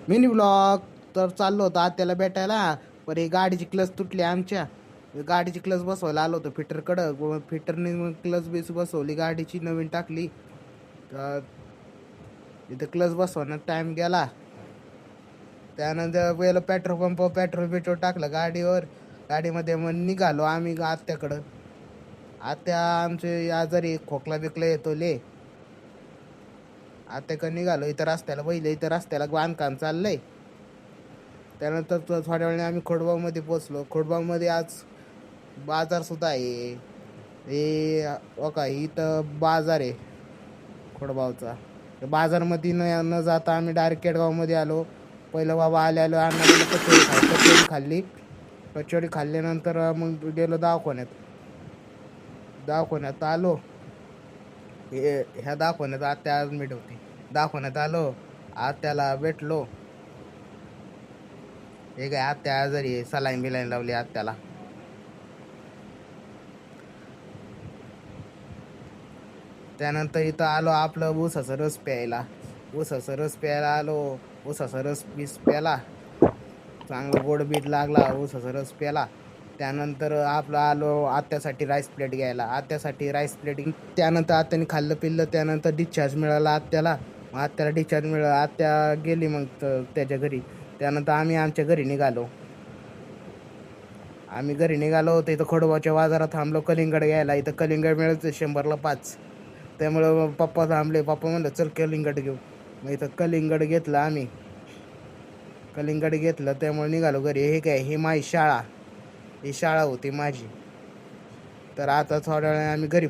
Mini blog. तर चाललो होतो आत्याला भेटायला, पण ही गाडीची क्लच तुटली आमच्या. गाडीची क्लच बसवायला आलो होतो फिटरकडं. फिटरने मग क्लच बीस बसवली, गाडीची नवीन टाकली. तर इथं क्लच बसवण्यात टाईम गेला. त्यानंतर गेलो पेट्रोल टाकलं गाडीवर. गाडीमध्ये मग निघालो आम्ही आत्याकडं. आत्या आमचे आजारी, खोकला बिकला येतो ले. आत्याकडे निघालो. इथं रस्त्याला पहिले, इथं रस्त्याला बांधकाम चाललंय. त्यानंतर थोड्या वेळाने आम्ही खोडबावमध्ये पोचलो. खोडबावमध्ये आज बाजार सुद्धा आहे. हे का इथं बाजार आहे खोडबावचा. बाजारमध्ये न जाता आम्ही डायरेक्ट केडगावमध्ये आलो. पहिलं बाबा आले अण्णा कचोरी खाल्ली. कचोरी खाल्ल्यानंतर मग गेलो दवाखान्यात आलो. ह्या दवाखान्यात आत्या ॲडमिट होती. दवाखान्यात आलो, आत्याला भेटलो. हे काय आत्या आजारी आहे, सलाईन बिलाईन लावली आत्याला. त्यानंतर इथं आलो आपलं ऊसाचा रस प्यायला. आलो. ऊसाचा रस प्याला. चांगलं गोड बीट लागला ऊसाचा रस प्याला. त्यानंतर आपलं आलो आत्यासाठी राईस प्लेट घ्यायला. त्यानंतर आत्याने खाल्लं पिल्लं. त्यानंतर डिस्चार्ज मिळाला आत्याला. आत्याला डिस्चार्ज मिळाला. आत्या गेली मग त्याच्या घरी. त्यानंतर आम्ही आमच्या घरी निघालो. होतो. इथं खोडोबाच्या बाजारात थांबलो कलिंगड घ्यायला. इथं कलिंगड मिळायचं 100ला 5. त्यामुळं पप्पा थांबले. पप्पा म्हणलं चल कलिंगड घेऊ. मग इथं कलिंगड घेतलं आम्ही. त्यामुळे निघालो घरी. हे काय, ही माझी शाळा. ही शाळा होती माझी. तर आता थोड्या वेळाने आम्ही घरी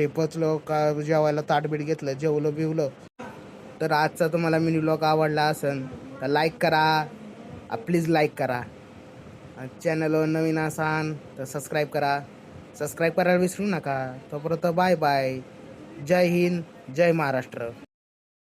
पोचलो का जेवायला ताटबीट घेतलं, जेवलो बिवलं. तर आजचा तुम्हाला मिनी ब्लॉग आवडला असेल तर लाईक करा, प्लीज लाईक करा. चॅनलवर नवीन असाल तर सबस्क्राईब करायला विसरू नका. तोपर्यंत बाय बाय. जय हिंद, जय महाराष्ट्र.